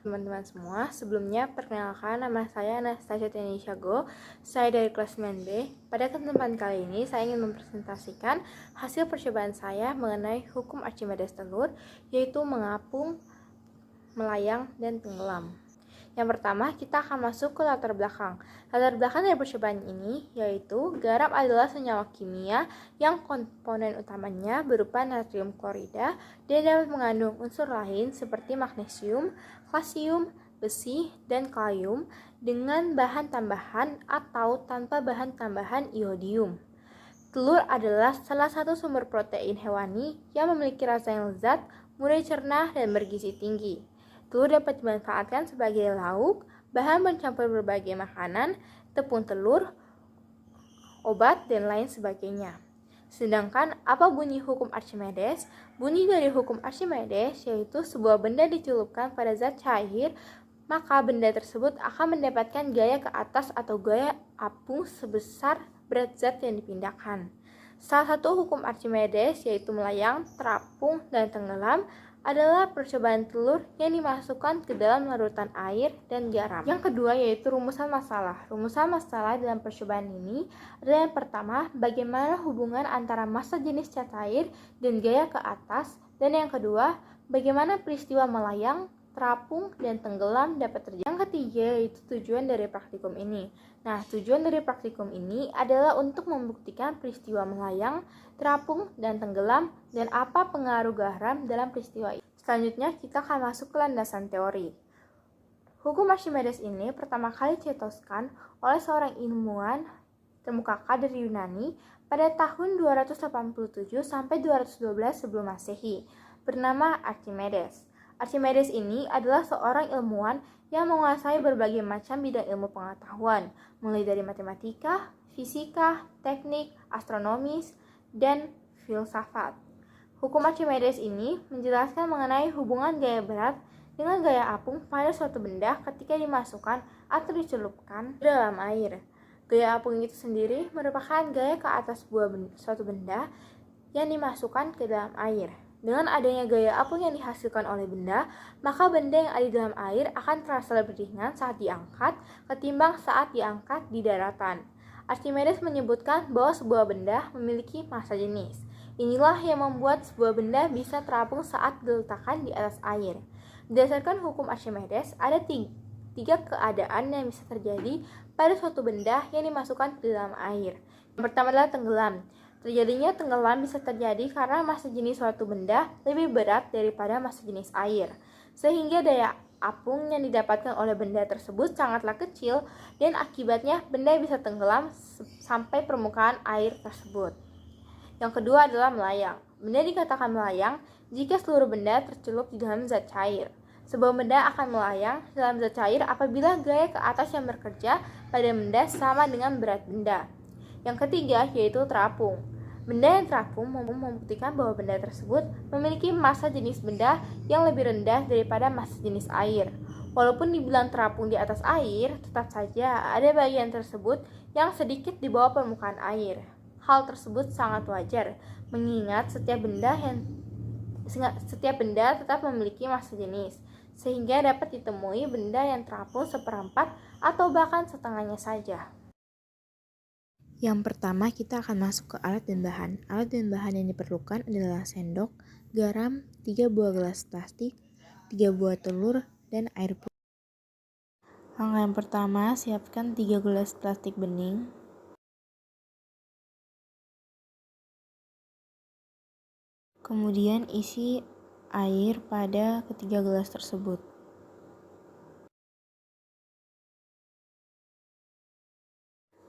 teman-teman semua. Sebelumnya, perkenalkan nama saya Anastasia Tenisha Go. Saya dari kelas 9B. Pada kesempatan kali ini, saya ingin mempresentasikan hasil percobaan saya mengenai hukum Archimedes telur, yaitu mengapung, melayang, dan tenggelam. Yang pertama, kita akan masuk ke latar belakang. Latar belakang dari percobaan ini yaitu garam adalah senyawa kimia yang komponen utamanya berupa natrium klorida dan dapat mengandung unsur lain seperti magnesium, kalsium, besi, dan kalium dengan bahan tambahan atau tanpa bahan tambahan iodium. Telur adalah salah satu sumber protein hewani yang memiliki rasa yang lezat, mudah dicerna, dan bergizi tinggi. Telur dapat dimanfaatkan sebagai lauk, bahan pencampur berbagai makanan, tepung telur, obat, dan lain sebagainya. Sedangkan apa bunyi hukum Archimedes? Bunyi dari hukum Archimedes yaitu sebuah benda dicelupkan pada zat cair, maka benda tersebut akan mendapatkan gaya ke atas atau gaya apung sebesar berat zat yang dipindahkan. Salah satu hukum Archimedes yaitu melayang, terapung, dan tenggelam adalah percobaan telur yang dimasukkan ke dalam larutan air dan garam. Yang kedua yaitu rumusan masalah. Rumusan masalah dalam percobaan ini adalah yang pertama, bagaimana hubungan antara massa jenis cat air dan gaya ke atas, dan yang kedua, bagaimana peristiwa melayang, terapung, dan tenggelam dapat terjadi. Yang ketiga yaitu tujuan dari praktikum ini. Nah, tujuan dari praktikum ini adalah untuk membuktikan peristiwa melayang, terapung, dan tenggelam, dan apa pengaruh garam dalam peristiwa itu. Selanjutnya, kita akan masuk ke landasan teori. Hukum Archimedes ini pertama kali dicetuskan oleh seorang ilmuwan terkemuka dari Yunani pada tahun 287 sampai 212 sebelum Masehi, bernama Archimedes. Archimedes ini adalah seorang ilmuwan yang menguasai berbagai macam bidang ilmu pengetahuan, mulai dari matematika, fisika, teknik, astronomis, dan filsafat. Hukum Archimedes ini menjelaskan mengenai hubungan gaya berat dengan gaya apung pada suatu benda ketika dimasukkan atau dicelupkan ke dalam air. Gaya apung itu sendiri merupakan gaya ke atas suatu benda yang dimasukkan ke dalam air. Dengan adanya gaya apung yang dihasilkan oleh benda, maka benda yang ada di dalam air akan terasa lebih ringan saat diangkat ketimbang saat diangkat di daratan. Archimedes menyebutkan bahwa sebuah benda memiliki massa jenis. Inilah yang membuat sebuah benda bisa terapung saat diletakkan di atas air. Berdasarkan hukum Archimedes, ada tiga keadaan yang bisa terjadi pada suatu benda yang dimasukkan ke dalam air. Yang pertama adalah tenggelam. Terjadinya tenggelam bisa terjadi karena massa jenis suatu benda lebih berat daripada massa jenis air, sehingga daya apung yang didapatkan oleh benda tersebut sangatlah kecil dan akibatnya benda bisa tenggelam sampai permukaan air tersebut. Yang kedua adalah melayang. Benda dikatakan melayang jika seluruh benda tercelup di dalam zat cair. Sebuah benda akan melayang dalam zat cair apabila gaya ke atas yang bekerja pada benda sama dengan berat benda. Yang ketiga yaitu terapung. Benda yang terapung membuktikan bahwa benda tersebut memiliki massa jenis benda yang lebih rendah daripada massa jenis air. Walaupun dibilang terapung di atas air, tetap saja ada bagian tersebut yang sedikit di bawah permukaan air. Hal tersebut sangat wajar, mengingat setiap benda tetap memiliki massa jenis, sehingga dapat ditemui benda yang terapung seperempat atau bahkan setengahnya saja. Yang pertama, kita akan masuk ke alat dan bahan. Alat dan bahan yang diperlukan adalah sendok, garam, 3 buah gelas plastik, 3 buah telur, dan air putih. Langkah yang pertama, siapkan 3 gelas plastik bening. Kemudian isi air pada ketiga gelas tersebut.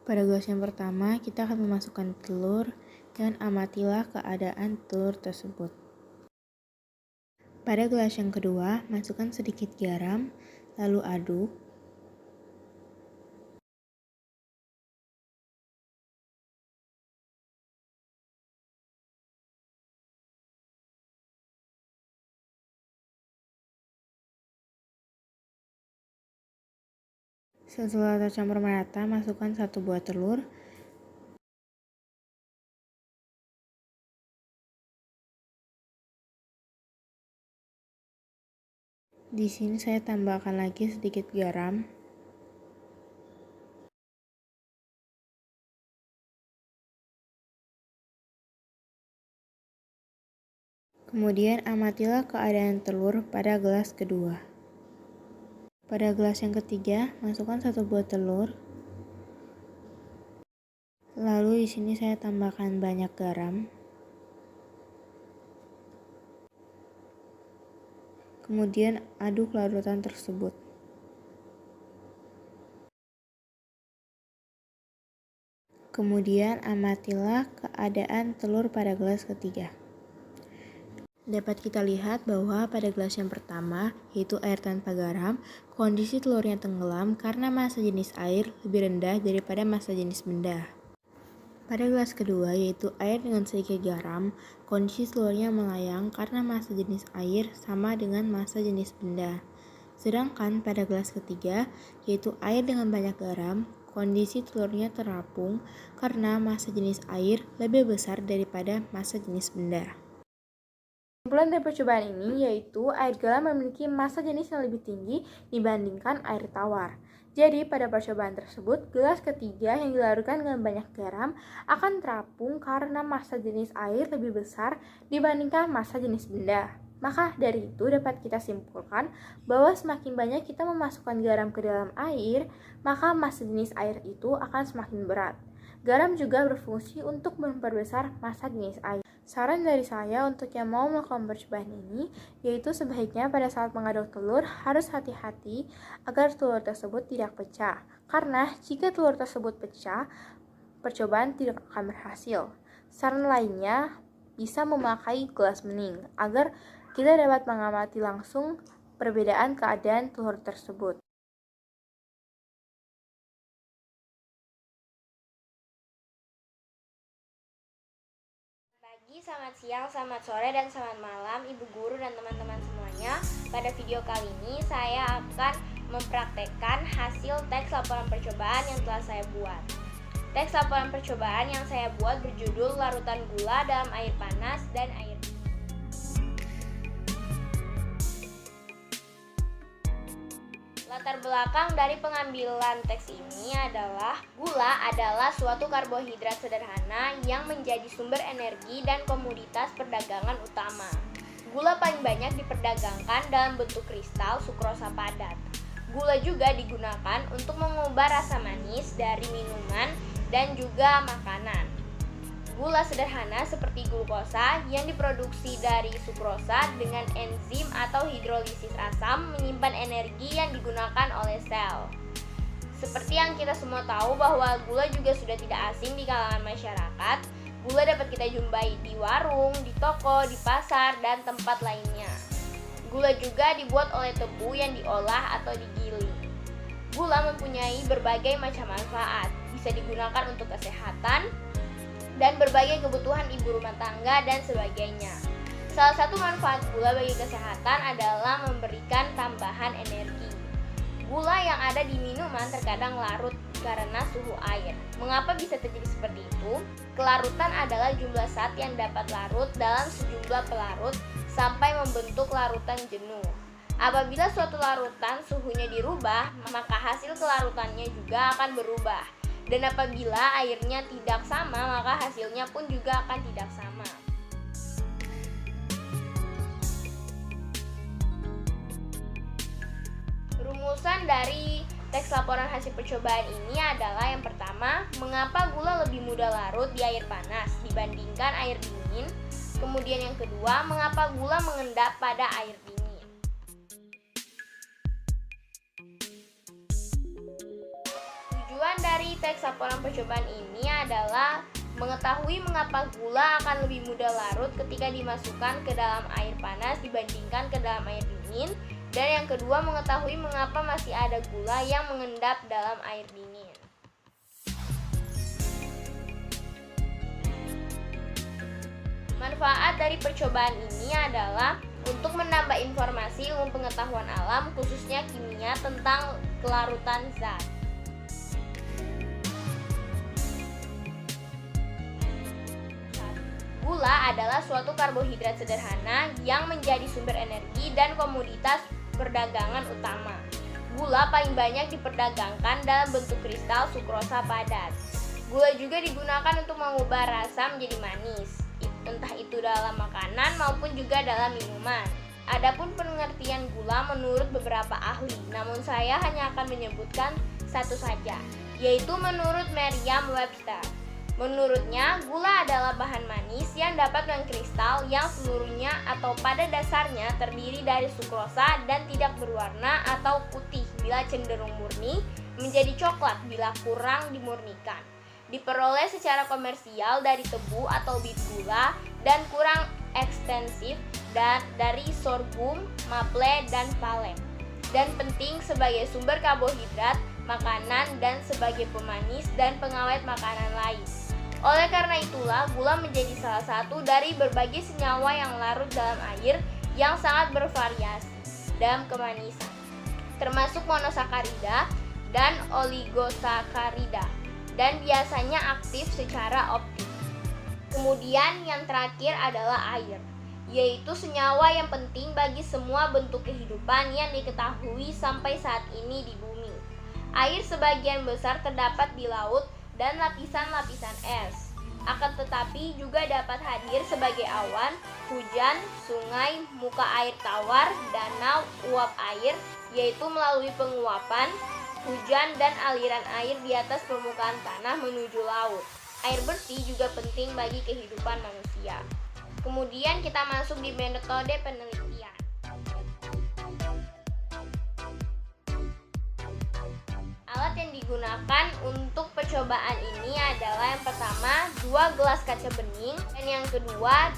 Pada gelas yang pertama, kita akan memasukkan telur dan amatilah keadaan telur tersebut. Pada gelas yang kedua, masukkan sedikit garam, lalu aduk. Setelah tercampur merata, masukkan 1 buah telur. Di sini saya tambahkan lagi sedikit garam. Kemudian amatilah keadaan telur pada gelas kedua. Pada gelas yang ketiga, masukkan 1 buah telur. Lalu di sini saya tambahkan banyak garam. Kemudian aduk larutan tersebut. Kemudian amatilah keadaan telur pada gelas ketiga. Dapat kita lihat bahwa pada gelas yang pertama, yaitu air tanpa garam, kondisi telurnya tenggelam karena massa jenis air lebih rendah daripada massa jenis benda. Pada gelas kedua, yaitu air dengan sedikit garam, kondisi telurnya melayang karena massa jenis air sama dengan massa jenis benda. Sedangkan pada gelas ketiga, yaitu air dengan banyak garam, kondisi telurnya terapung karena massa jenis air lebih besar daripada massa jenis benda. Kesimpulan dari percobaan ini yaitu air garam memiliki massa jenis yang lebih tinggi dibandingkan air tawar. Jadi pada percobaan tersebut, gelas ketiga yang dilarutkan dengan banyak garam akan terapung karena massa jenis air lebih besar dibandingkan massa jenis benda. Maka dari itu dapat kita simpulkan bahwa semakin banyak kita memasukkan garam ke dalam air, maka massa jenis air itu akan semakin berat. Garam juga berfungsi untuk memperbesar massa jenis air. Saran dari saya untuk yang mau melakukan percobaan ini, yaitu sebaiknya pada saat mengaduk telur harus hati-hati agar telur tersebut tidak pecah. Karena jika telur tersebut pecah, percobaan tidak akan berhasil. Saran lainnya bisa memakai gelas bening agar kita dapat mengamati langsung perbedaan keadaan telur tersebut. Selamat siang, selamat sore, dan selamat malam Ibu Guru dan teman-teman semuanya. Pada video kali ini saya akan mempraktekkan hasil teks laporan percobaan yang telah saya buat. Teks laporan percobaan yang saya buat berjudul Larutan Gula dalam Air Panas dan Air Dingin. Latar belakang dari pengambilan teks ini adalah gula adalah suatu karbohidrat sederhana yang menjadi sumber energi dan komoditas perdagangan utama. Gula paling banyak diperdagangkan dalam bentuk kristal sukrosa padat. Gula juga digunakan untuk mengubah rasa manis dari minuman dan juga makanan. Gula sederhana seperti glukosa yang diproduksi dari sukrosa dengan enzim atau hidrolisis asam menyimpan energi yang digunakan oleh sel. Seperti yang kita semua tahu bahwa gula juga sudah tidak asing di kalangan masyarakat. Gula dapat kita jumpai di warung, di toko, di pasar, dan tempat lainnya. Gula juga dibuat oleh tebu yang diolah atau digiling. Gula mempunyai berbagai macam manfaat, bisa digunakan untuk kesehatan, dan berbagai kebutuhan ibu rumah tangga dan sebagainya. Salah satu manfaat gula bagi kesehatan adalah memberikan tambahan energi. Gula yang ada di minuman terkadang larut karena suhu air. Mengapa bisa terjadi seperti itu? Kelarutan adalah jumlah zat yang dapat larut dalam sejumlah pelarut sampai membentuk larutan jenuh. Apabila suatu larutan suhunya dirubah, maka hasil kelarutannya juga akan berubah. Dan apabila airnya tidak sama, maka hasilnya pun juga akan tidak sama. Rumusan dari teks laporan hasil percobaan ini adalah yang pertama, mengapa gula lebih mudah larut di air panas dibandingkan air dingin. Kemudian yang kedua, mengapa gula mengendap pada air dingin. Tujuan dari teks laporan percobaan ini adalah mengetahui mengapa gula akan lebih mudah larut ketika dimasukkan ke dalam air panas dibandingkan ke dalam air dingin. Dan yang kedua, mengetahui mengapa masih ada gula yang mengendap dalam air dingin. Manfaat dari percobaan ini adalah untuk menambah informasi ilmu pengetahuan alam, khususnya kimia, tentang kelarutan zat. Gula adalah suatu karbohidrat sederhana yang menjadi sumber energi dan komoditas perdagangan utama. Gula paling banyak diperdagangkan dalam bentuk kristal sukrosa padat. Gula juga digunakan untuk mengubah rasa menjadi manis, entah itu dalam makanan maupun juga dalam minuman. Adapun pengertian gula menurut beberapa ahli, namun saya hanya akan menyebutkan satu saja, yaitu menurut Merriam-Webster. Menurutnya, gula adalah bahan manis yang dapat mengkristal yang seluruhnya atau pada dasarnya terdiri dari sukrosa dan tidak berwarna atau putih bila cenderung murni, menjadi coklat bila kurang dimurnikan. Diperoleh secara komersial dari tebu atau bit gula dan kurang ekstensif dari sorghum, maple, dan palem. Dan penting sebagai sumber karbohidrat, makanan, dan sebagai pemanis dan pengawet makanan lain. Oleh karena itulah, gula menjadi salah satu dari berbagai senyawa yang larut dalam air yang sangat bervariasi dalam kemanisan, termasuk monosakarida dan oligosakarida, dan biasanya aktif secara optik. Kemudian yang terakhir adalah air, yaitu senyawa yang penting bagi semua bentuk kehidupan yang diketahui sampai saat ini di bumi. Air sebagian besar terdapat di laut dan lapisan-lapisan es. Akan tetapi juga dapat hadir sebagai awan, hujan, sungai, muka air tawar, danau, uap air, yaitu melalui penguapan, hujan, dan aliran air di atas permukaan tanah menuju laut. Air bersih juga penting bagi kehidupan manusia. Kemudian kita masuk di metode penelitian. Alat yang digunakan untuk percobaan ini adalah yang pertama 2 gelas kaca bening dan yang kedua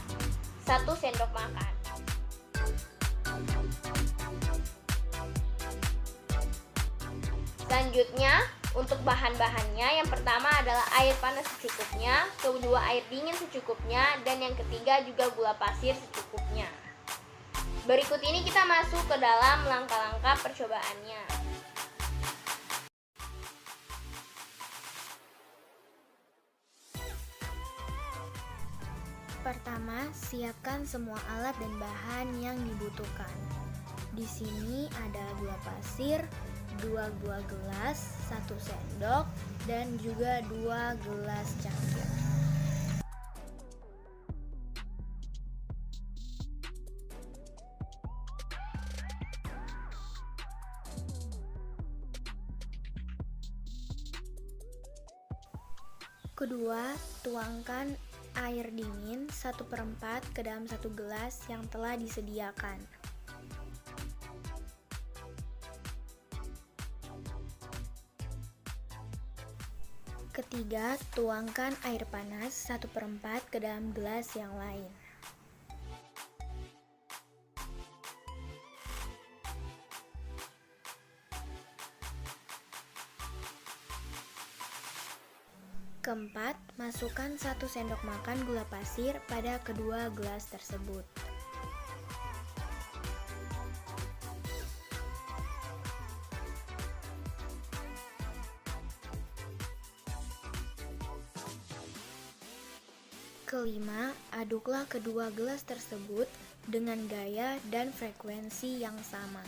1 sendok makan. Selanjutnya untuk bahan-bahannya, yang pertama adalah air panas secukupnya, kedua air dingin secukupnya, dan yang ketiga juga gula pasir secukupnya. Berikut ini kita masuk ke dalam langkah-langkah percobaannya. Pertama, siapkan semua alat dan bahan yang dibutuhkan. Di sini ada gula pasir, 2 buah gelas, 1 sendok, dan juga 2 gelas cangkir. Kedua, tuangkan air dingin 1/4 ke dalam 1 gelas yang telah disediakan. Ketiga, tuangkan air panas 1/4 ke dalam gelas yang lain. Keempat, masukkan 1 sendok makan gula pasir pada kedua gelas tersebut. Kelima, aduklah kedua gelas tersebut dengan gaya dan frekuensi yang sama.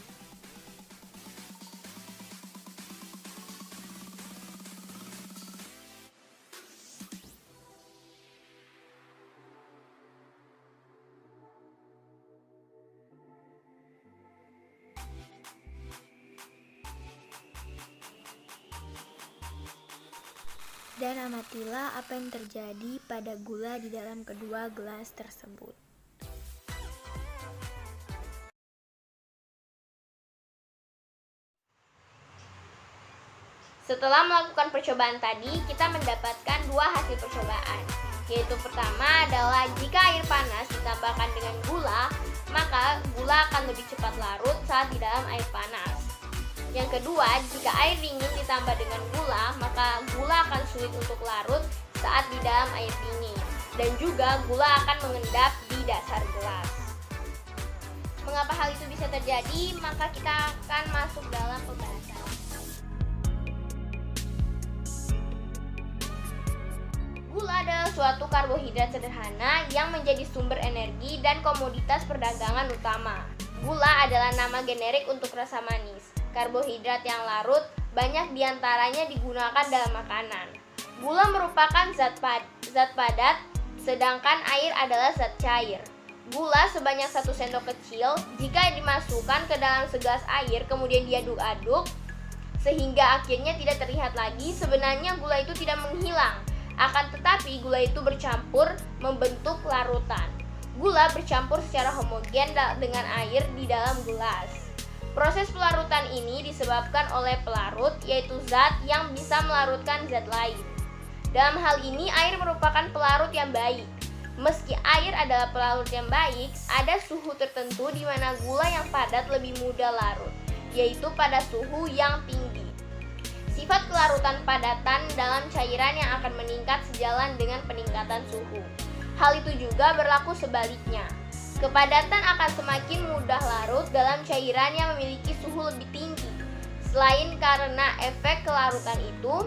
Dan amatilah apa yang terjadi pada gula di dalam kedua gelas tersebut. Setelah melakukan percobaan tadi, kita mendapatkan 2 hasil percobaan, yaitu pertama adalah jika air panas ditambahkan dengan gula, maka gula akan lebih cepat larut saat di dalam air panas. Yang kedua, jika air dingin ditambah dengan gula, maka gula akan sulit untuk larut saat di dalam air dingin, dan juga gula akan mengendap di dasar gelas. Mengapa hal itu bisa terjadi? Maka kita akan masuk dalam pembahasan. Gula adalah suatu karbohidrat sederhana yang menjadi sumber energi dan komoditas perdagangan utama. Gula adalah nama generik untuk rasa manis. Karbohidrat yang larut banyak diantaranya digunakan dalam makanan. Gula merupakan zat padat, sedangkan air adalah zat cair. Gula sebanyak 1 sendok kecil jika dimasukkan ke dalam segelas air kemudian diaduk-aduk sehingga akhirnya tidak terlihat lagi, sebenarnya gula itu tidak menghilang. Akan tetapi gula itu bercampur membentuk larutan. Gula bercampur secara homogen dengan air di dalam gelas. Proses pelarutan ini disebabkan oleh pelarut, yaitu zat yang bisa melarutkan zat lain. Dalam hal ini air merupakan pelarut yang baik. Meski air adalah pelarut yang baik, ada suhu tertentu di mana gula yang padat lebih mudah larut, yaitu pada suhu yang tinggi. Sifat kelarutan padatan dalam cairan yang akan meningkat sejalan dengan peningkatan suhu. Hal itu juga berlaku sebaliknya. Kepadatan akan semakin mudah larut dalam cairan yang memiliki suhu lebih tinggi. Selain karena efek kelarutan itu,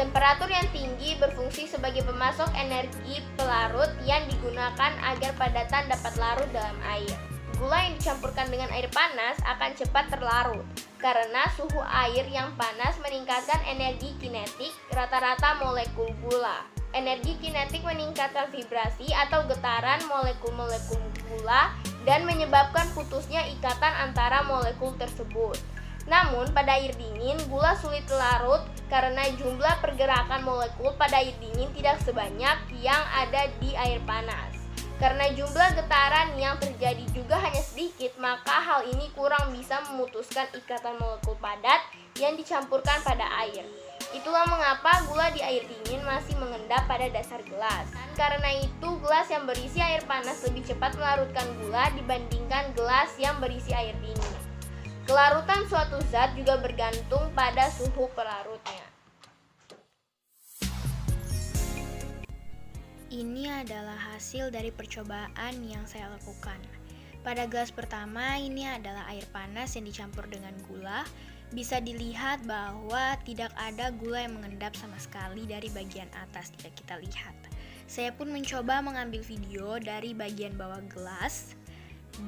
temperatur yang tinggi berfungsi sebagai pemasok energi pelarut yang digunakan agar padatan dapat larut dalam air. Gula yang dicampurkan dengan air panas akan cepat terlarut karena suhu air yang panas meningkatkan energi kinetik rata-rata molekul gula. Energi kinetik meningkatkan vibrasi atau getaran molekul-molekul gula dan menyebabkan putusnya ikatan antara molekul tersebut. Namun, pada air dingin, gula sulit larut karena jumlah pergerakan molekul pada air dingin tidak sebanyak yang ada di air panas. Karena jumlah getaran yang terjadi juga hanya sedikit, maka hal ini kurang bisa memutuskan ikatan molekul padat yang dicampurkan pada air. Itulah mengapa gula di air dingin masih mengendap pada dasar gelas. Dan karena itu, gelas yang berisi air panas lebih cepat melarutkan gula dibandingkan gelas yang berisi air dingin. Kelarutan suatu zat juga bergantung pada suhu pelarutnya. Ini adalah hasil dari percobaan yang saya lakukan. Pada gelas pertama, ini adalah air panas yang dicampur dengan gula. Bisa dilihat bahwa tidak ada gula yang mengendap sama sekali dari bagian atas jika kita lihat. Saya pun mencoba mengambil video dari bagian bawah gelas.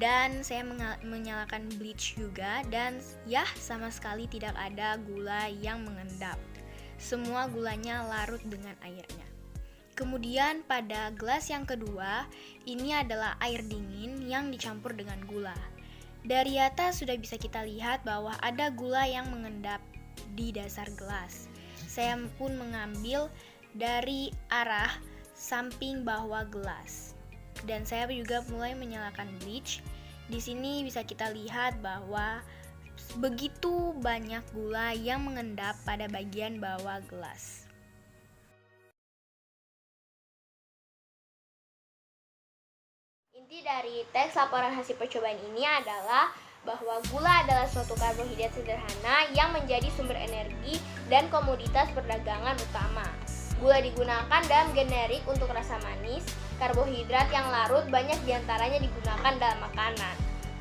Dan saya menyalakan bleach juga, dan ya sama sekali tidak ada gula yang mengendap. Semua gulanya larut dengan airnya. Kemudian pada gelas yang kedua, ini adalah air dingin yang dicampur dengan gula. Dari atas sudah bisa kita lihat bahwa ada gula yang mengendap di dasar gelas. Saya pun mengambil dari arah samping bawah gelas. Dan saya juga mulai menyalakan bleach. Di sini bisa kita lihat bahwa begitu banyak gula yang mengendap pada bagian bawah gelas. Inti dari teks laporan hasil percobaan ini adalah bahwa gula adalah suatu karbohidrat sederhana yang menjadi sumber energi dan komoditas perdagangan utama. Gula digunakan dalam generik untuk rasa manis. Karbohidrat yang larut banyak diantaranya digunakan dalam makanan.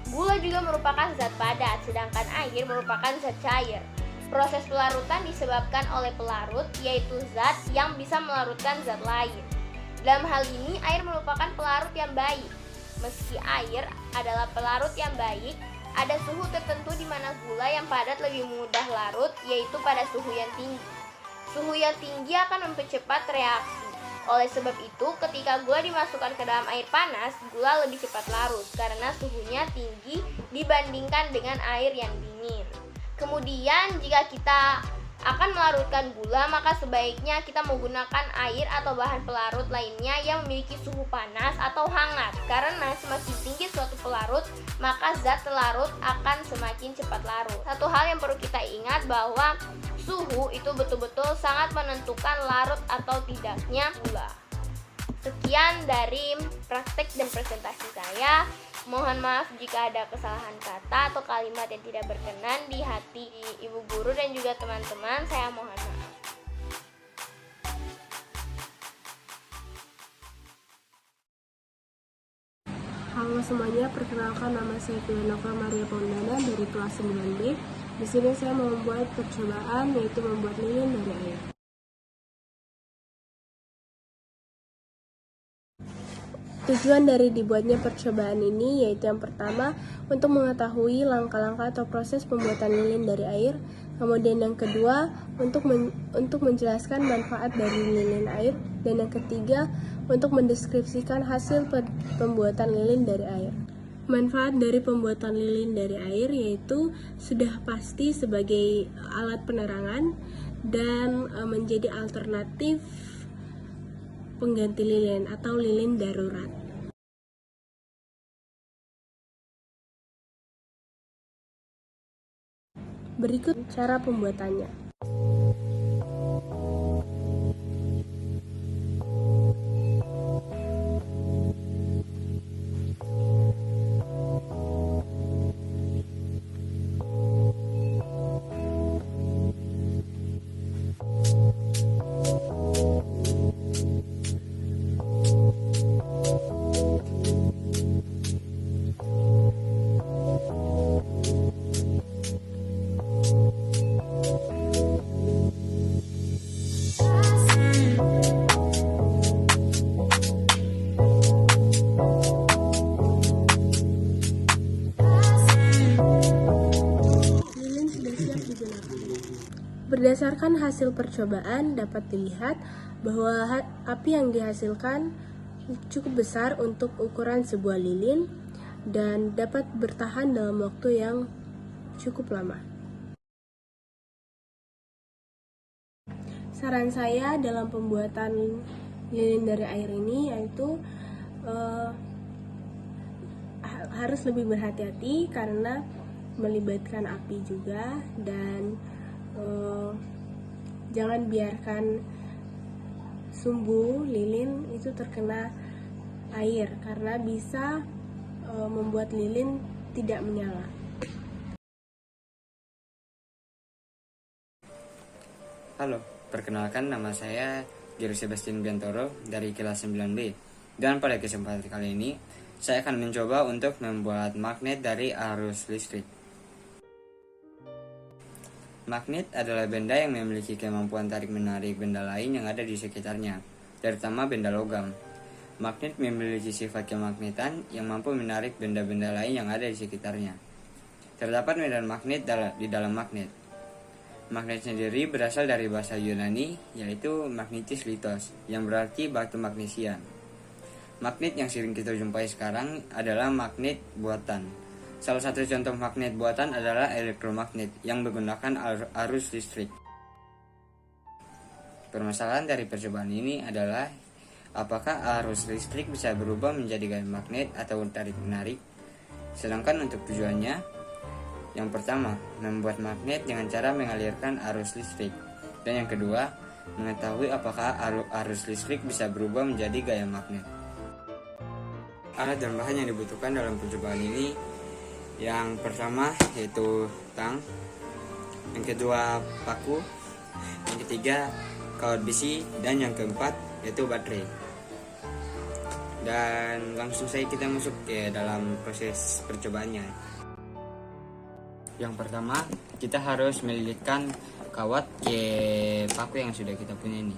Gula juga merupakan zat padat, sedangkan air merupakan zat cair. Proses pelarutan disebabkan oleh pelarut, yaitu zat yang bisa melarutkan zat lain. Dalam hal ini, air merupakan pelarut yang baik. Meski air adalah pelarut yang baik, ada suhu tertentu di mana gula yang padat lebih mudah larut, yaitu pada suhu yang tinggi. Suhu yang tinggi akan mempercepat reaksi. Oleh sebab itu, ketika gula dimasukkan ke dalam air panas, gula lebih cepat larut karena suhunya tinggi dibandingkan dengan air yang dingin. Kemudian, jika kita akan melarutkan gula, maka sebaiknya kita menggunakan air atau bahan pelarut lainnya yang memiliki suhu panas atau hangat. Karena semakin tinggi suatu pelarut, maka zat pelarut akan semakin cepat larut. Satu hal yang perlu kita ingat bahwa suhu itu betul-betul sangat menentukan larut atau tidaknya gula. Sekian dari praktek dan presentasi saya. Mohon maaf jika ada kesalahan kata atau kalimat yang tidak berkenan di hati ibu guru dan juga teman-teman. Saya mohon maaf. Halo semuanya, perkenalkan nama saya Pianova Maria Pondana dari kelas 9B. Di sini saya mau membuat percobaan, yaitu membuat lilin dari air. Tujuan dari dibuatnya percobaan ini yaitu yang pertama, untuk mengetahui langkah-langkah atau proses pembuatan lilin dari air. Kemudian yang kedua, untuk menjelaskan manfaat dari lilin air. Dan yang ketiga, untuk mendeskripsikan hasil pembuatan lilin dari air. Manfaat dari pembuatan lilin dari air yaitu sudah pasti sebagai alat penerangan dan menjadi alternatif pengganti lilin atau lilin darurat. Berikut cara pembuatannya. Berdasarkan hasil percobaan dapat dilihat bahwa api yang dihasilkan cukup besar untuk ukuran sebuah lilin dan dapat bertahan dalam waktu yang cukup lama. Saran saya dalam pembuatan lilin dari air ini yaitu harus lebih berhati-hati karena melibatkan api juga, dan jangan biarkan sumbu lilin itu terkena air karena bisa membuat lilin tidak menyala. Halo, perkenalkan nama saya Gero Sebastian Biantoro dari kelas 9B. Dan pada kesempatan kali ini, saya akan mencoba untuk membuat magnet dari arus listrik. Magnet adalah benda yang memiliki kemampuan tarik-menarik benda lain yang ada di sekitarnya, terutama benda logam. Magnet memiliki sifat kemagnetan yang mampu menarik benda-benda lain yang ada di sekitarnya. Terdapat medan magnet di dalam magnet. Magnet sendiri berasal dari bahasa Yunani, yaitu magnetis litos, yang berarti batu magnesian. Magnet yang sering kita jumpai sekarang adalah magnet buatan. Salah satu contoh magnet buatan adalah elektromagnet yang menggunakan arus listrik. Permasalahan dari percobaan ini adalah apakah arus listrik bisa berubah menjadi gaya magnet atau tarik-menarik. Sedangkan untuk tujuannya, yang pertama, membuat magnet dengan cara mengalirkan arus listrik. Dan yang kedua, mengetahui apakah arus listrik bisa berubah menjadi gaya magnet. Alat dan bahan yang dibutuhkan dalam percobaan ini, yang pertama yaitu tang, yang kedua paku, yang ketiga kawat besi, dan yang keempat yaitu baterai. Dan langsung saja kita masuk ke dalam proses percobaannya. Yang pertama, kita harus melilitkan kawat ke paku yang sudah kita punya ini.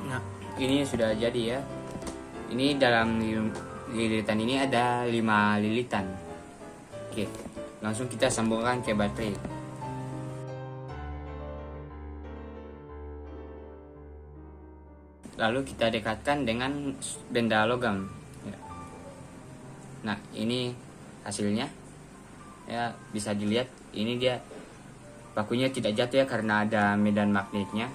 Nah, ini sudah jadi ya. Ini dalam lilitan ini ada 5 lilitan. Oke, langsung kita sambungkan ke baterai. Lalu kita dekatkan dengan benda logam. Nah, ini hasilnya. Ya, bisa dilihat ini dia pakunya tidak jatuh ya karena ada medan magnetnya.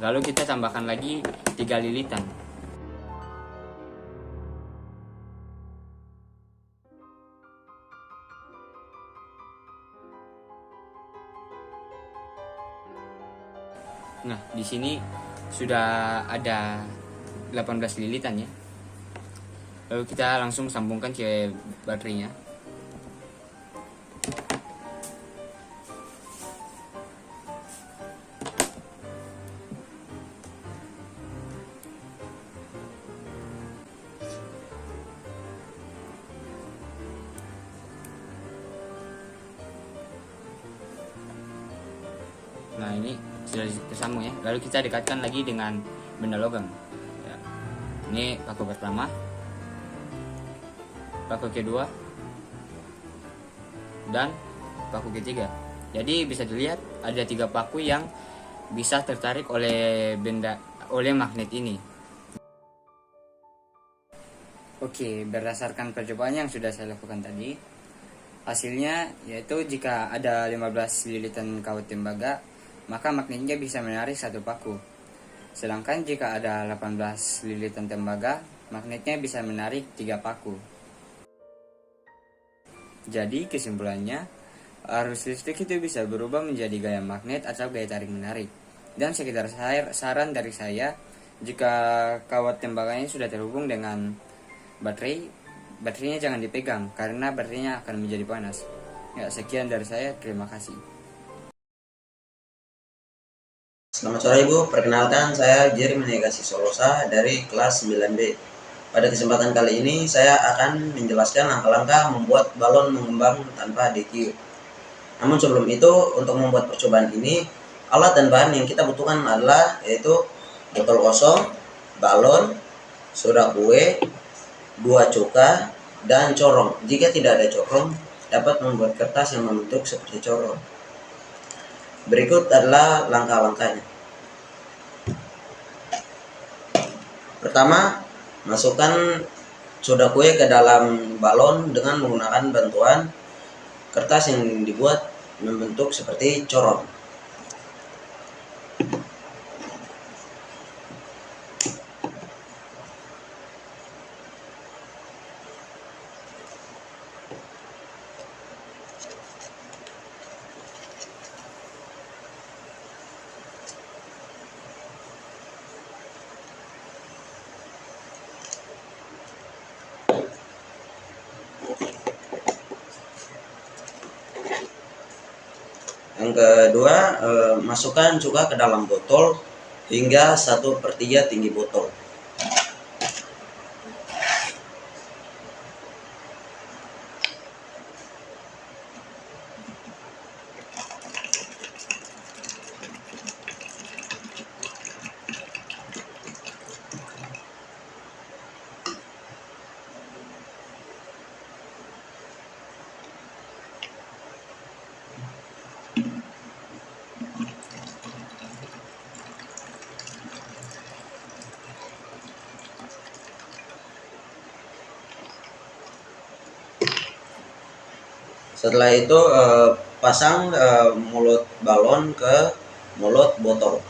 Lalu kita tambahkan lagi 3 lilitan. Nah, di sini sudah ada 18 lilitan ya. Lalu kita langsung sambungkan ke baterainya. sudah tersambung ya. Lalu kita dekatkan lagi dengan benda logam ya. Ini paku pertama, paku kedua, dan paku ketiga. Jadi bisa dilihat ada 3 paku yang bisa tertarik oleh magnet ini. Oke, berdasarkan percobaan yang sudah saya lakukan tadi, hasilnya yaitu jika ada 15 lilitan kawat tembaga, maka magnetnya bisa menarik 1 paku. Sedangkan jika ada 18 lilitan tembaga, magnetnya bisa menarik 3 paku. Jadi kesimpulannya, arus listrik itu bisa berubah menjadi gaya magnet atau gaya tarik menarik. Dan sekedar saran dari saya, jika kawat tembaganya sudah terhubung dengan baterainya jangan dipegang karena baterainya akan menjadi panas. Ya, sekian dari saya, terima kasih. Selamat sore Ibu, perkenalkan saya Jerry Menegasi Solosa dari kelas 9B. Pada kesempatan kali ini saya akan menjelaskan langkah-langkah membuat balon mengembang tanpa DQ. Namun sebelum itu, untuk membuat percobaan ini, alat dan bahan yang kita butuhkan adalah yaitu botol kosong, balon, soda kue, 2 cuka, dan corong. Jika tidak ada corong, dapat membuat kertas yang membentuk seperti corong. Berikut adalah langkah-langkahnya. Pertama, masukkan soda kue ke dalam balon dengan menggunakan bantuan kertas yang dibuat membentuk seperti corong. Yang kedua, masukkan cuka ke dalam botol hingga 1/3 tinggi botol. Setelah itu pasang mulut balon ke mulut botol.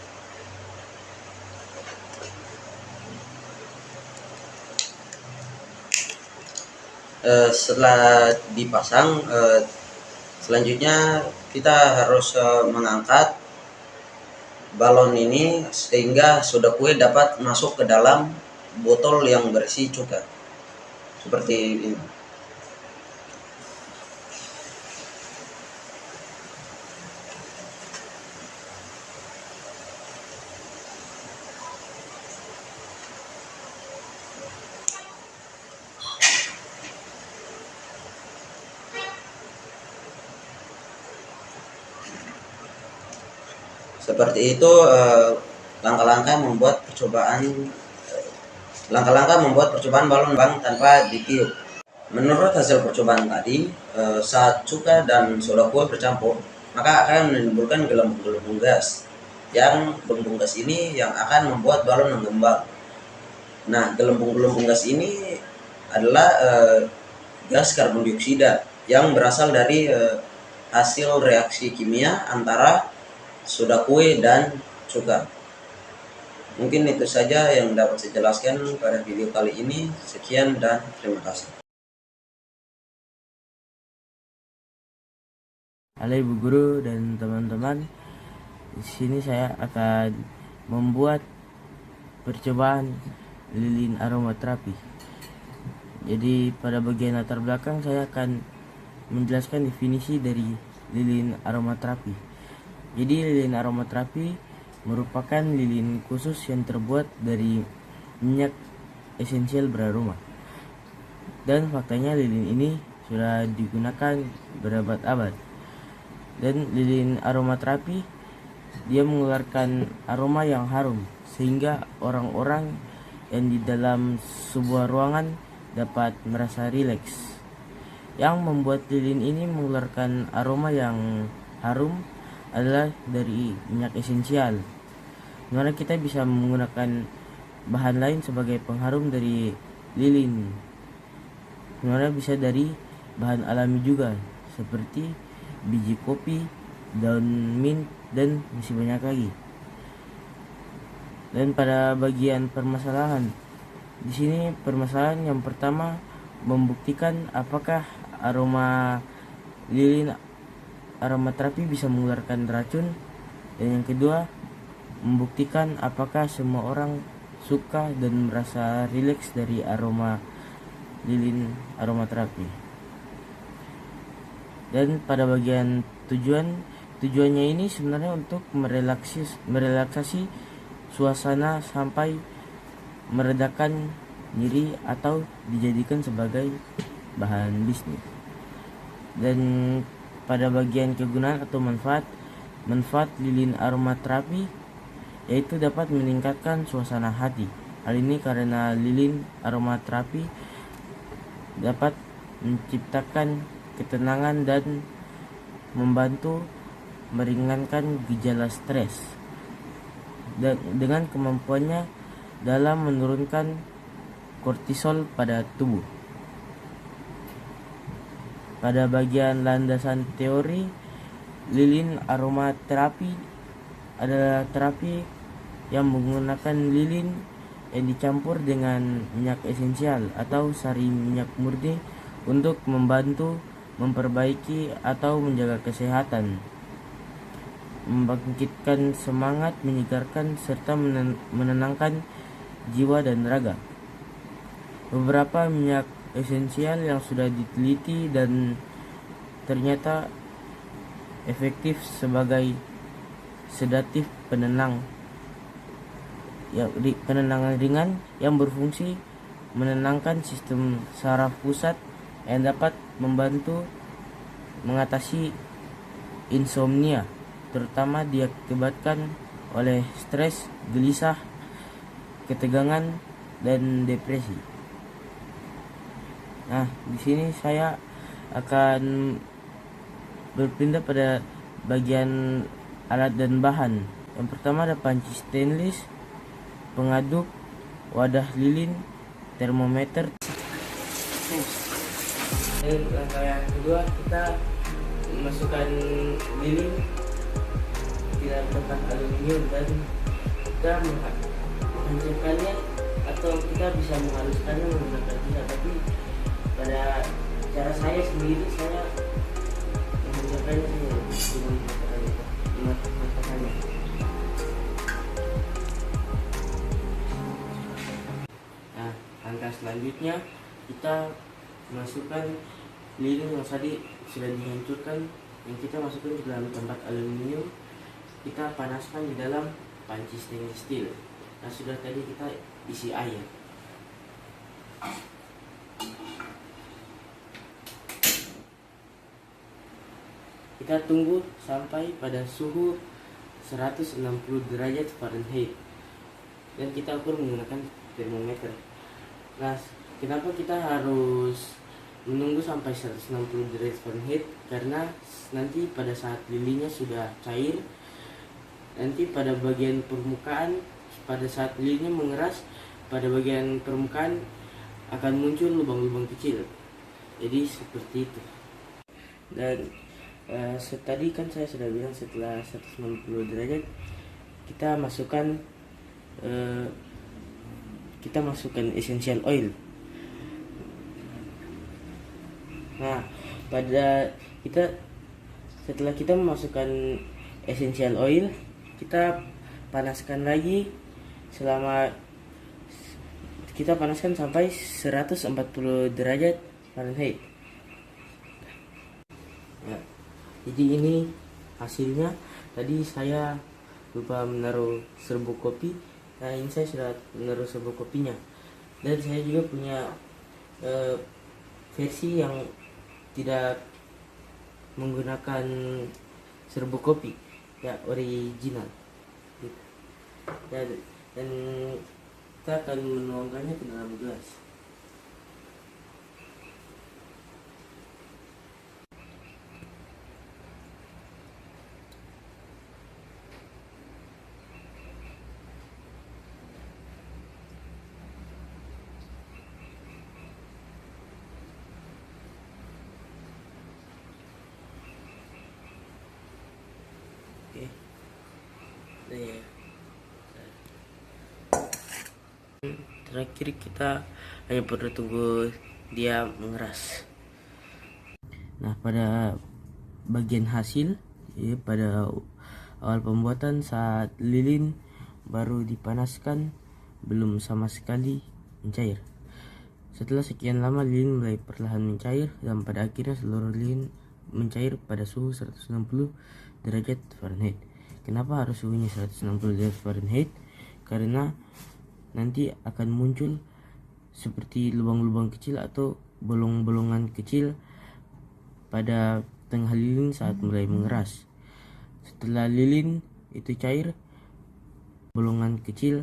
Setelah dipasang, selanjutnya kita harus mengangkat balon ini sehingga soda kue dapat masuk ke dalam botol yang berisi cuka. Seperti ini. Seperti itu langkah-langkah membuat percobaan balon bang tanpa ditiup. Menurut hasil percobaan tadi, saat cuka dan soda kue bercampur, maka akan menimbulkan gelembung-gelembung gas. Yang gelembung gas ini yang akan membuat balon mengembang. Nah, gelembung-gelembung gas ini adalah gas karbon dioksida yang berasal dari hasil reaksi kimia antara soda kue dan cuka. Mungkin itu saja yang dapat saya jelaskan pada video kali ini. Sekian dan terima kasih. Halo Ibu Guru dan teman-teman. Di sini saya akan membuat percobaan lilin aromaterapi. Jadi pada bagian latar belakang saya akan menjelaskan definisi dari lilin aromaterapi. Jadi lilin aromaterapi merupakan lilin khusus yang terbuat dari minyak esensial beraroma. Dan faktanya lilin ini sudah digunakan berabad-abad. Dan lilin aromaterapi dia mengeluarkan aroma yang harum sehingga orang-orang yang di dalam sebuah ruangan dapat merasa rileks. Yang membuat lilin ini mengeluarkan aroma yang harum adalah dari minyak esensial. Dimana kita bisa menggunakan bahan lain sebagai pengharum dari lilin. Dimana bisa dari bahan alami juga seperti biji kopi, daun mint, dan masih banyak lagi. Dan pada bagian permasalahan, di sini permasalahan yang pertama membuktikan apakah aroma lilin aromaterapi bisa mengeluarkan racun, dan yang kedua membuktikan apakah semua orang suka dan merasa rileks dari aroma lilin aromaterapi. Dan pada bagian tujuannya ini sebenarnya untuk merelaksasi suasana sampai meredakan nyeri atau dijadikan sebagai bahan bisnis. Dan pada bagian kegunaan atau manfaat lilin aromaterapi yaitu dapat meningkatkan suasana hati. Hal ini karena lilin aromaterapi dapat menciptakan ketenangan dan membantu meringankan gejala stres dan dengan kemampuannya dalam menurunkan kortisol pada tubuh. Pada bagian landasan teori, lilin aromaterapi adalah terapi yang menggunakan lilin yang dicampur dengan minyak esensial atau sari minyak murni untuk membantu memperbaiki atau menjaga kesehatan, membangkitkan semangat, menyegarkan, serta menenangkan jiwa dan raga. Beberapa minyak esensial yang sudah diteliti dan ternyata efektif sebagai sedatif penenang penenangan ringan yang berfungsi menenangkan sistem saraf pusat yang dapat membantu mengatasi insomnia, terutama diakibatkan oleh stres, gelisah, ketegangan, dan depresi. Nah, di sini saya akan berpindah pada bagian alat dan bahan. Yang pertama ada panci stainless, pengaduk, wadah lilin, termometer. Dan langkah yang kedua, kita masukkan lilin di dalam tempat aluminium dan kita menghancurkannya, atau kita bisa menghaluskannya menggunakan pisau. Tapi pada cara saya sendiri, saya menggunakannya dengan mematahkannya. Nah, langkah selanjutnya kita masukkan lilin yang tadi sudah dihancurkan, yang kita masukkan ke dalam tempat aluminium. Kita panaskan di dalam panci stainless steel. Nah, sudah tadi kita isi air. Kita tunggu sampai pada suhu 160 derajat Fahrenheit dan kita ukur menggunakan termometer. Nah, kenapa kita harus menunggu sampai 160 derajat Fahrenheit? Karena nanti pada saat lilinnya sudah cair, nanti pada bagian permukaan, pada saat lilinnya mengeras, pada bagian permukaan akan muncul lubang-lubang kecil. Jadi seperti itu. Dan tadi kan saya sudah bilang setelah 160 derajat kita masukkan essential oil. Nah, setelah kita memasukkan essential oil, kita panaskan lagi kita panaskan sampai 140 derajat Fahrenheit. Ya, jadi ini hasilnya. Tadi saya lupa menaruh serbuk kopi. Nah, ini saya sudah menaruh serbuk kopinya. Dan saya juga punya versi yang tidak menggunakan serbuk kopi. ya original gitu. Dan kita akan menuangkannya ke dalam gelas. Oke. Nah, ya. Terakhir kita hanya perlu tunggu dia mengeras. Nah, pada bagian hasil ya, pada awal pembuatan saat lilin baru dipanaskan belum sama sekali mencair. Setelah sekian lama lilin mulai perlahan mencair dan pada akhirnya seluruh lilin mencair pada suhu 160 derajat Fahrenheit. Kenapa harus suhunya 160 derajat Fahrenheit? Karena nanti akan muncul seperti lubang-lubang kecil atau bolong-bolongan kecil pada tengah lilin saat mulai mengeras. Setelah lilin itu cair, bolongan kecil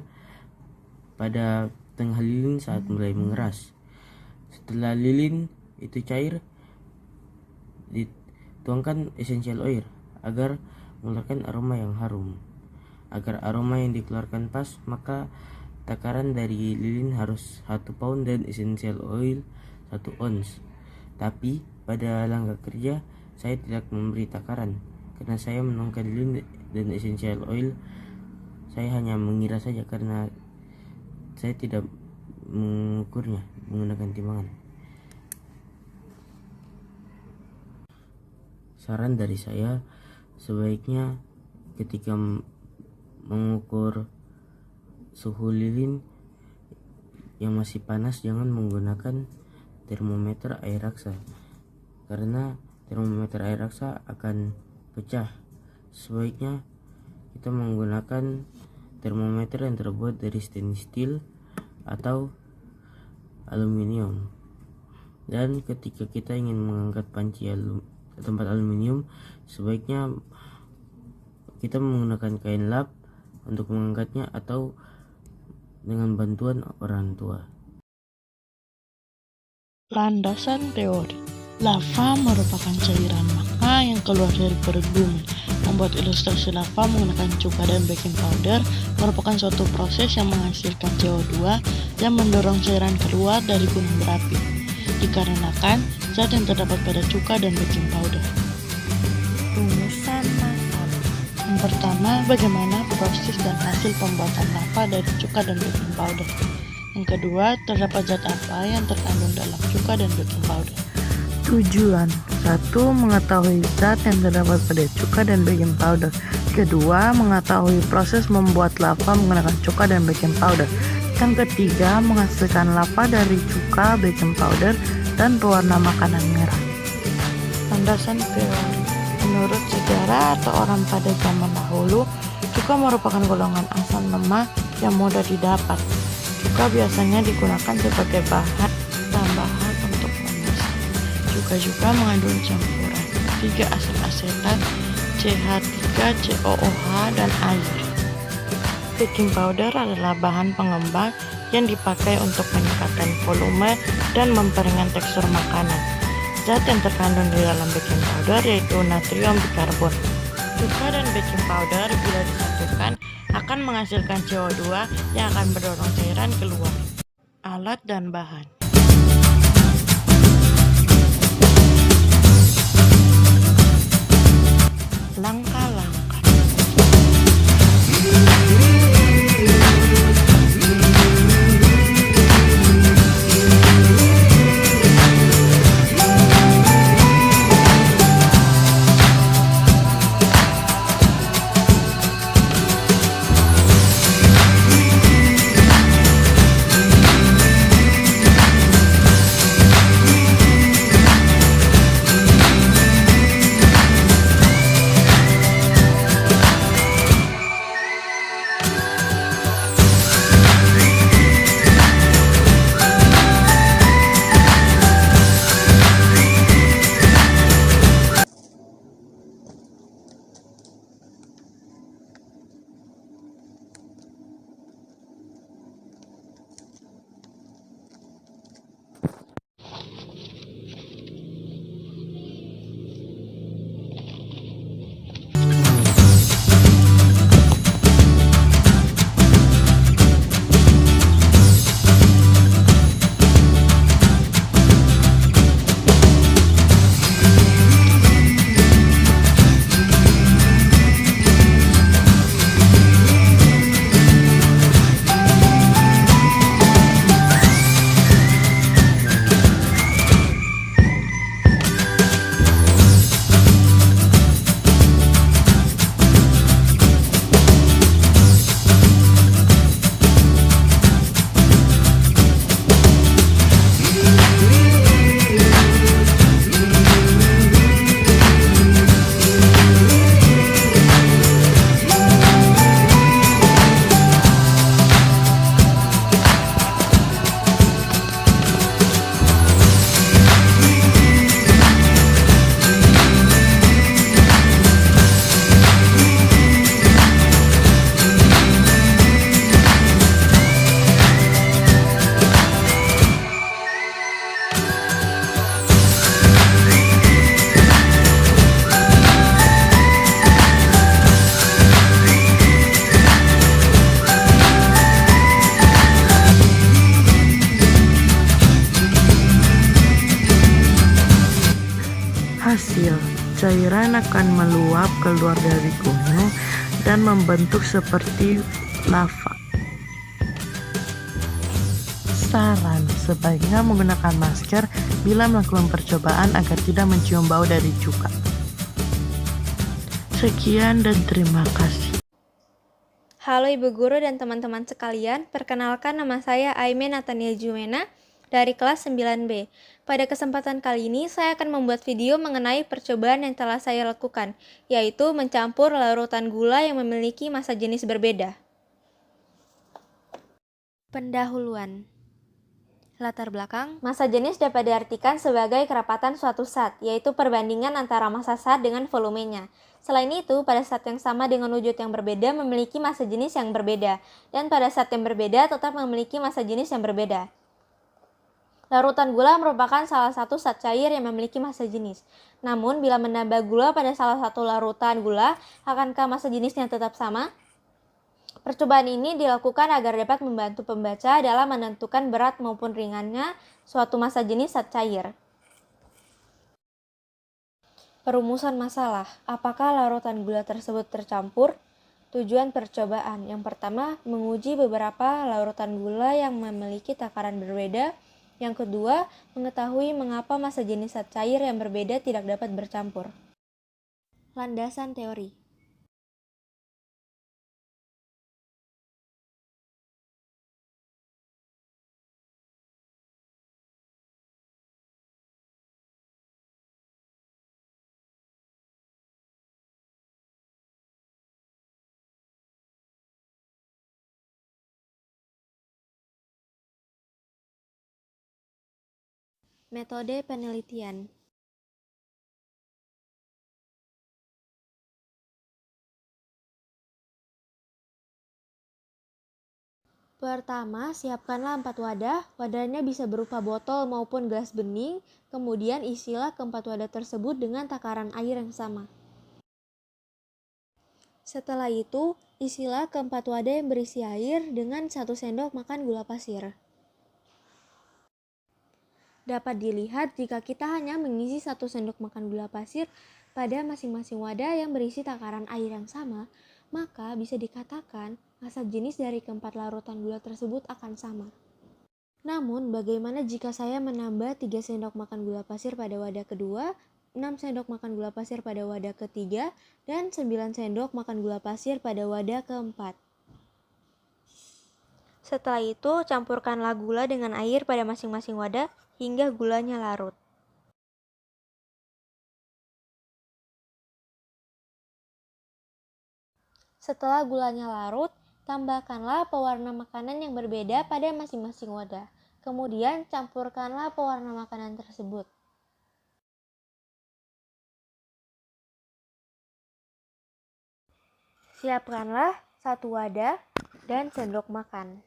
pada tengah lilin saat mulai mengeras. Setelah lilin itu cair, dituangkan essential oil agar mengeluarkan aroma yang harum. Agar aroma yang dikeluarkan pas, maka takaran dari lilin harus 1 pound dan essential oil 1 ons. Tapi pada langkah kerja saya tidak memberi takaran karena saya menuangkan lilin dan essential oil. Saya hanya mengira saja karena saya tidak mengukurnya menggunakan timbangan. Saran dari saya, sebaiknya ketika mengukur suhu lilin yang masih panas jangan menggunakan termometer air raksa, karena termometer air raksa akan pecah. Sebaiknya kita menggunakan termometer yang terbuat dari stainless steel atau aluminium. Dan ketika kita ingin mengangkat panci tempat aluminium, sebaiknya kita menggunakan kain lap untuk mengangkatnya atau dengan bantuan orang tua. Landasan teori. Lava merupakan cairan magma yang keluar dari perut bumi. Membuat ilustrasi lava menggunakan cuka dan baking powder merupakan suatu proses yang menghasilkan CO2 yang mendorong cairan keluar dari gunung berapi, dikarenakan zat yang terdapat pada cuka dan baking powder. Rumusan masalah. Yang pertama, bagaimana proses dan hasil pembuatan lava dari cuka dan baking powder. Yang kedua, terdapat zat apa yang terkandung dalam cuka dan baking powder. Tujuan 1. Mengetahui zat yang terdapat pada cuka dan baking powder. Kedua, mengetahui proses membuat lava menggunakan cuka dan baking powder. Yang ketiga, menghasilkan lava dari cuka, baking powder, dan pewarna makanan merah. Landasan teori. Menurut sejarah atau orang pada zaman dahulu, cuka merupakan golongan asam lemak yang mudah didapat. Cuka biasanya digunakan sebagai bahan tambahan untuk memasak. Cuka juga mengandung campuran 3 aset asetat, CH3, COOH, dan air. Baking powder adalah bahan pengembang yang dipakai untuk meningkatkan volume dan memperingan tekstur makanan. Zat yang terkandung di dalam baking powder yaitu natrium bikarbon. Cuka dan baking powder bila disatukan akan menghasilkan CO2 yang akan mendorong cairan keluar. Alat dan bahan. Langkah-langkah. cairan akan meluap keluar dari gunung dan membentuk seperti lava. Saran, sebaiknya menggunakan masker bila melakukan percobaan agar tidak mencium bau dari cuka. Sekian dan terima kasih. Halo Ibu Guru dan teman-teman sekalian, perkenalkan nama saya Aimen Nathaniel Jumena dari kelas 9B. Pada kesempatan kali ini saya akan membuat video mengenai percobaan yang telah saya lakukan, yaitu mencampur larutan gula yang memiliki massa jenis berbeda. Pendahuluan. Latar belakang, massa jenis dapat diartikan sebagai kerapatan suatu zat, yaitu perbandingan antara massa zat dengan volumenya. Selain itu, pada zat yang sama dengan wujud yang berbeda memiliki massa jenis yang berbeda, dan pada zat yang berbeda tetap memiliki massa jenis yang berbeda. Larutan gula merupakan salah satu zat cair yang memiliki massa jenis. Namun, bila menambah gula pada salah satu larutan gula, akankah massa jenisnya tetap sama? Percobaan ini dilakukan agar dapat membantu pembaca dalam menentukan berat maupun ringannya suatu massa jenis zat cair. Perumusan masalah, apakah larutan gula tersebut tercampur? Tujuan percobaan, yang pertama, menguji beberapa larutan gula yang memiliki takaran berbeda. Yang kedua, mengetahui mengapa massa jenis zat cair yang berbeda tidak dapat bercampur. Landasan teori. Metode penelitian. Pertama, siapkanlah 4 wadah. Wadahnya bisa berupa botol maupun gelas bening. Kemudian isilah keempat wadah tersebut dengan takaran air yang sama. Setelah itu, isilah keempat wadah yang berisi air dengan 1 sendok makan gula pasir. Dapat dilihat jika kita hanya mengisi 1 sendok makan gula pasir pada masing-masing wadah yang berisi takaran air yang sama, maka bisa dikatakan massa jenis dari keempat larutan gula tersebut akan sama. Namun, bagaimana jika saya menambah 3 sendok makan gula pasir pada wadah kedua, 6 sendok makan gula pasir pada wadah ketiga, dan 9 sendok makan gula pasir pada wadah keempat? Setelah itu, campurkanlah gula dengan air pada masing-masing wadah hingga gulanya larut. Setelah gulanya larut, tambahkanlah pewarna makanan yang berbeda pada masing-masing wadah. Kemudian campurkanlah pewarna makanan tersebut. Siapkanlah 1 wadah dan sendok makan.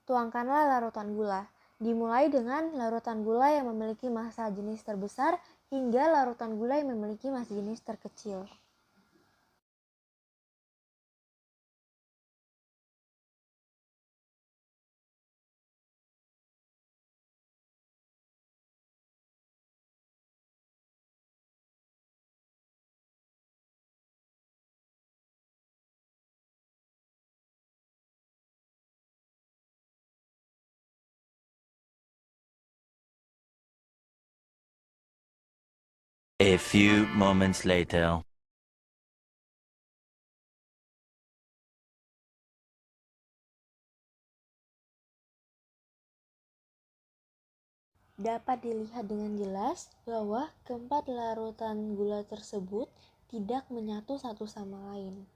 Tuangkanlah larutan gula. Dimulai dengan larutan gula yang memiliki massa jenis terbesar hingga larutan gula yang memiliki massa jenis terkecil. A few moments later. Dapat dilihat dengan jelas bahwa keempat larutan gula tersebut tidak menyatu satu sama lain.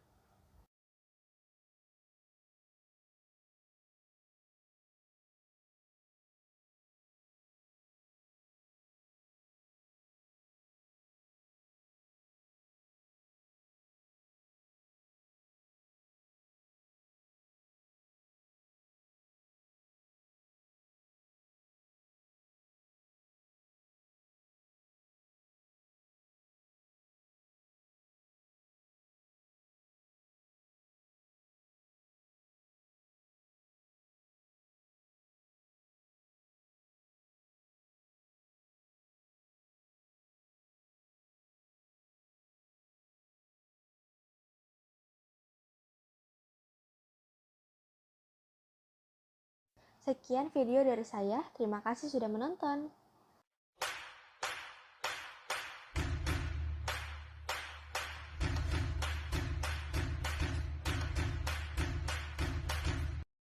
Sekian video dari saya, terima kasih sudah menonton.